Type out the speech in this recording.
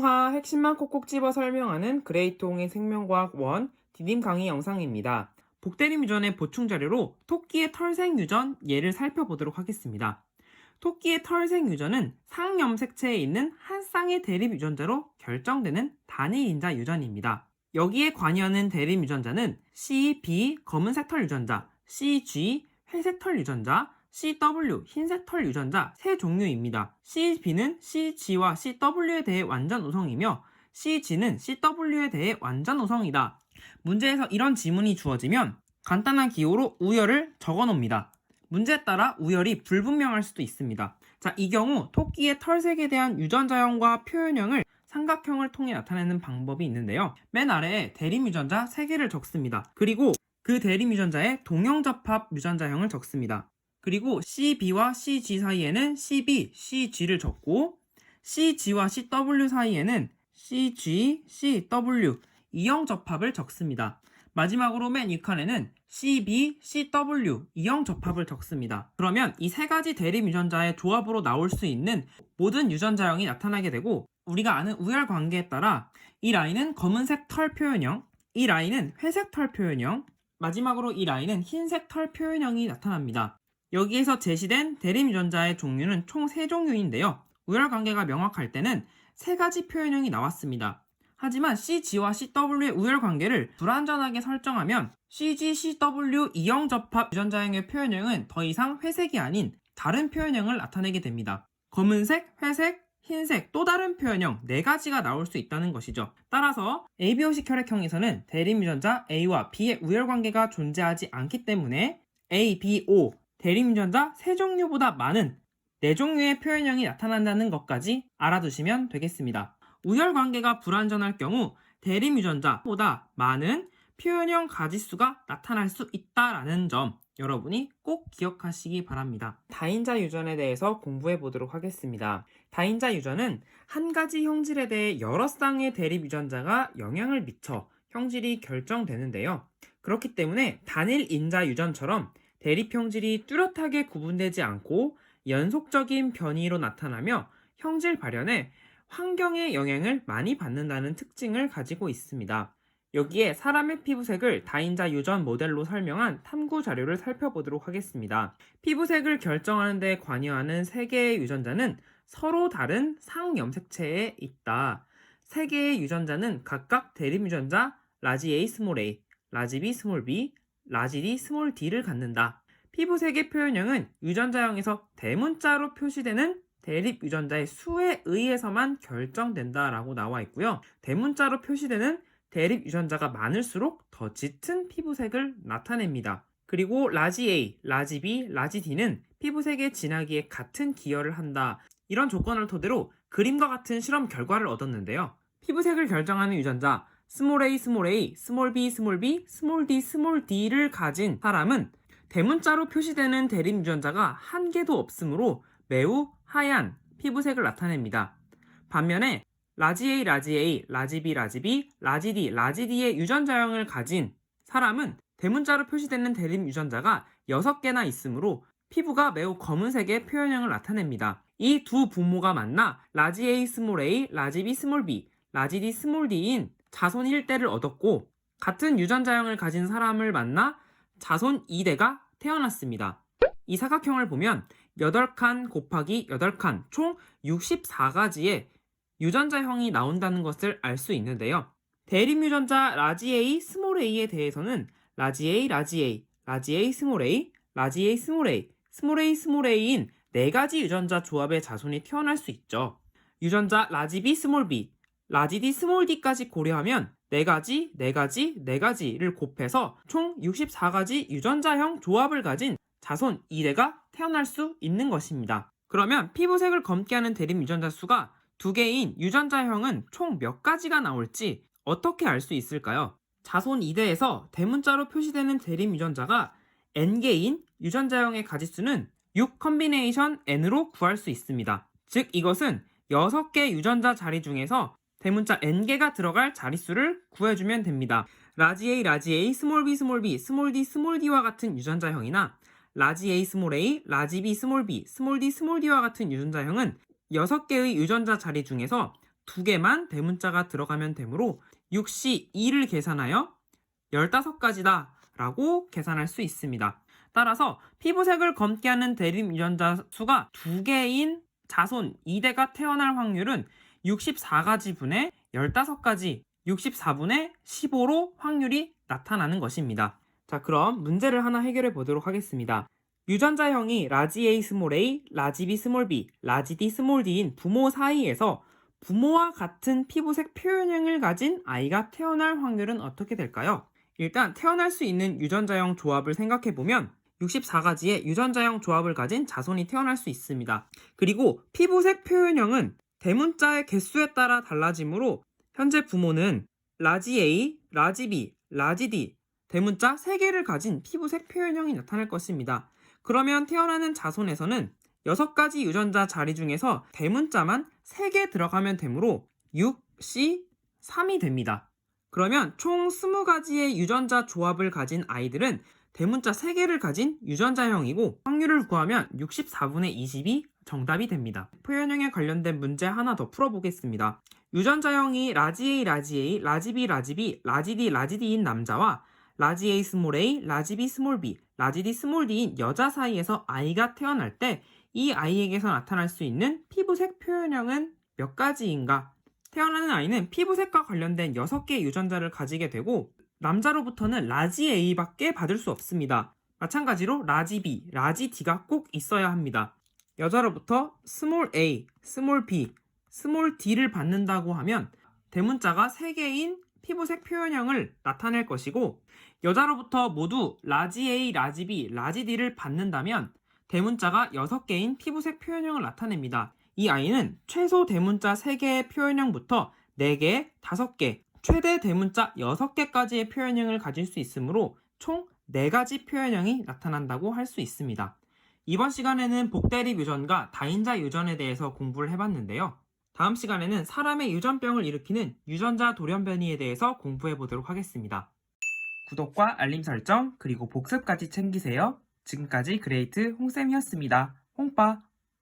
기동화 핵심만 꼭꼭 집어 설명하는 그레이트홍의 생명과학 1 디딤 강의 영상입니다. 복대림 유전의 보충 자료로 토끼의 털색 유전 예를 살펴보도록 하겠습니다. 토끼의 털색 유전은 상염색체에 있는 한 쌍의 대립 유전자로 결정되는 단일 인자 유전입니다. 여기에 관여하는 대립 유전자는 C, B 검은색 털 유전자, C, G 회색 털 유전자, CW 흰색 털 유전자 세 종류입니다. CB는 CG와 CW에 대해 완전 우성이며 CG는 CW에 대해 완전 우성이다. 문제에서 이런 지문이 주어지면 간단한 기호로 우열을 적어 놓습니다. 문제에 따라 우열이 불분명할 수도 있습니다. 자, 이 경우 토끼의 털색에 대한 유전자형과 표현형을 삼각형을 통해 나타내는 방법이 있는데요. 맨 아래에 대립 유전자 3개를 적습니다. 그리고 그 대립 유전자의 동형접합 유전자형을 적습니다. 그리고 CB와 CG 사이에는 CB, CG를 적고 CG와 CW 사이에는 CG, CW 이형 접합을 적습니다. 마지막으로 맨 윗칸에는 CB, CW 이형 접합을 적습니다. 그러면 이 세 가지 대립 유전자의 조합으로 나올 수 있는 모든 유전자형이 나타나게 되고 우리가 아는 우열 관계에 따라 이 라인은 검은색 털 표현형, 이 라인은 회색 털 표현형, 마지막으로 이 라인은 흰색 털 표현형이 나타납니다. 여기에서 제시된 대립 유전자의 종류는 총 3종류인데요. 우열 관계가 명확할 때는 3가지 표현형이 나왔습니다. 하지만 CG와 CW의 우열 관계를 불완전하게 설정하면 CG, CW 이형 접합 유전자형의 표현형은 더 이상 회색이 아닌 다른 표현형을 나타내게 됩니다. 검은색, 회색, 흰색 또 다른 표현형 4가지가 나올 수 있다는 것이죠. 따라서 ABO식 혈액형에서는 대립 유전자 A와 B의 우열 관계가 존재하지 않기 때문에 A, B, O 대립 유전자 3종류보다 많은 4종류의 표현형이 나타난다는 것까지 알아두시면 되겠습니다. 우열 관계가 불완전할 경우 대립 유전자보다 많은 표현형 가지수가 나타날 수 있다는 점 여러분이 꼭 기억하시기 바랍니다. 다인자 유전에 대해서 공부해 보도록 하겠습니다. 다인자 유전은 한 가지 형질에 대해 여러 쌍의 대립 유전자가 영향을 미쳐 형질이 결정되는데요. 그렇기 때문에 단일 인자 유전처럼 대립 형질이 뚜렷하게 구분되지 않고 연속적인 변이로 나타나며 형질 발현에 환경의 영향을 많이 받는다는 특징을 가지고 있습니다. 여기에 사람의 피부색을 다인자 유전 모델로 설명한 탐구 자료를 살펴보도록 하겠습니다. 피부색을 결정하는 데 관여하는 3개의 유전자는 서로 다른 상염색체에 있다. 3개의 유전자는 각각 대립 유전자 라지 A 스몰 a, 라지 B 스몰 b, 라지 D 스몰 d를 갖는다. 피부색의 표현형은 유전자형에서 대문자로 표시되는 대립 유전자의 수에 의해서만 결정된다라고 나와 있고요. 대문자로 표시되는 대립 유전자가 많을수록 더 짙은 피부색을 나타냅니다. 그리고 라지 A, 라지 B, 라지 D는 피부색의 진하기에 같은 기여를 한다. 이런 조건을 토대로 그림과 같은 실험 결과를 얻었는데요. 피부색을 결정하는 유전자 스몰 a, 스몰 a, 스몰 b, 스몰 b, 스몰 d, 스몰 d를 가진 사람은 대문자로 표시되는 대립 유전자가 한 개도 없으므로 매우 하얀 피부색을 나타냅니다. 반면에 라지 A, 라지 A, 라지 B, 라지 B, 라지 D, 라지 D의 유전자형을 가진 사람은 대문자로 표시되는 대립 유전자가 6개나 있으므로 피부가 매우 검은색의 표현형을 나타냅니다. 이 두 부모가 만나 라지 A 스몰 a, 라지 B 스몰 b, 라지 D 스몰 d인 자손 1대를 얻었고 같은 유전자형을 가진 사람을 만나 자손 2대가 태어났습니다. 이 사각형을 보면 8칸 곱하기 8칸 총 64가지의 유전자형이 나온다는 것을 알 수 있는데요. 대립 유전자 라지 A 스몰 a에 대해서는 라지 A, 라지 A, 라지 A 스몰 a, 라지 A 스몰 a, 스몰 a 스몰 a인 4가지 유전자 조합의 자손이 태어날 수 있죠. 유전자 라지 B 스몰 b, 라지 D 스몰 d까지 고려하면 4가지, 4가지, 4가지를 곱해서 총 64가지 유전자형 조합을 가진 자손 2대가 태어날 수 있는 것입니다. 그러면 피부색을 검게 하는 대립 유전자 수가 2개인 유전자형은 총 몇 가지가 나올지 어떻게 알 수 있을까요? 자손 2대에서 대문자로 표시되는 대립 유전자가 n개인 유전자형의 가지수는 6 컨비네이션 n으로 구할 수 있습니다. 즉 이것은 6개 유전자 자리 중에서 대문자 n개가 들어갈 자릿수를 구해주면 됩니다. 라지 A, 라지 A, 스몰 b, 스몰 b, 스몰 d, 스몰 d와 같은 유전자형이나 라지 A, 스몰 a, 라지 B, 스몰 b, 스몰 d, 스몰 d와 같은 유전자형은 6개의 유전자 자리 중에서 2개만 대문자가 들어가면 되므로 6시 2를 계산하여 15가지다 라고 계산할 수 있습니다. 따라서 피부색을 검게 하는 대립 유전자 수가 2개인 자손 2대가 태어날 확률은 64가지 분의 15가지 64분의 15로 확률이 나타나는 것입니다. 자, 그럼 문제를 하나 해결해 보도록 하겠습니다. 유전자형이 라지 A 스몰 a, 라지 B 스몰 b, 라지 D 스몰 d인 부모 사이에서 부모와 같은 피부색 표현형을 가진 아이가 태어날 확률은 어떻게 될까요? 일단 태어날 수 있는 유전자형 조합을 생각해보면 64가지의 유전자형 조합을 가진 자손이 태어날 수 있습니다. 그리고 피부색 표현형은 대문자의 개수에 따라 달라지므로 현재 부모는 라지 A, 라지 B, 라지 D 대문자 3개를 가진 피부색 표현형이 나타날 것입니다. 그러면 태어나는 자손에서는 6가지 유전자 자리 중에서 대문자만 3개 들어가면 되므로 6, C, 3이 됩니다. 그러면 총 20가지의 유전자 조합을 가진 아이들은 대문자 3개를 가진 유전자형이고 확률을 구하면 64분의 20이 정답이 됩니다. 표현형에 관련된 문제 하나 더 풀어보겠습니다. 유전자형이 라지 A, 라지 A, 라지 B, 라지 B, 라지 D, 라지 D인 남자와 라지 A 스몰 a, 라지 B 스몰 b, 라지 D 스몰 d인 여자 사이에서 아이가 태어날 때 이 아이에게서 나타날 수 있는 피부색 표현형은 몇 가지인가? 태어나는 아이는 피부색과 관련된 6개의 유전자를 가지게 되고 남자로부터는 라지 A밖에 받을 수 없습니다. 마찬가지로 라지 B, 라지 D가 꼭 있어야 합니다. 여자로부터 스몰 a, 스몰 b, 스몰 d를 받는다고 하면 대문자가 3개인 피부색 표현형을 나타낼 것이고 여자로부터 모두 라지 A, 라지 B, 라지 D를 받는다면 대문자가 6개인 피부색 표현형을 나타냅니다. 이 아이는 최소 대문자 3개의 표현형부터 4개, 5개, 최대 대문자 6개까지의 표현형을 가질 수 있으므로 총 4가지 표현형이 나타난다고 할 수 있습니다. 이번 시간에는 복대립 유전과 다인자 유전에 대해서 공부를 해봤는데요. 다음 시간에는 사람의 유전병을 일으키는 유전자 돌연변이에 대해서 공부해 보도록 하겠습니다. 구독과 알림 설정 그리고 복습까지 챙기세요. 지금까지 그레이트 홍쌤이었습니다. 홍빠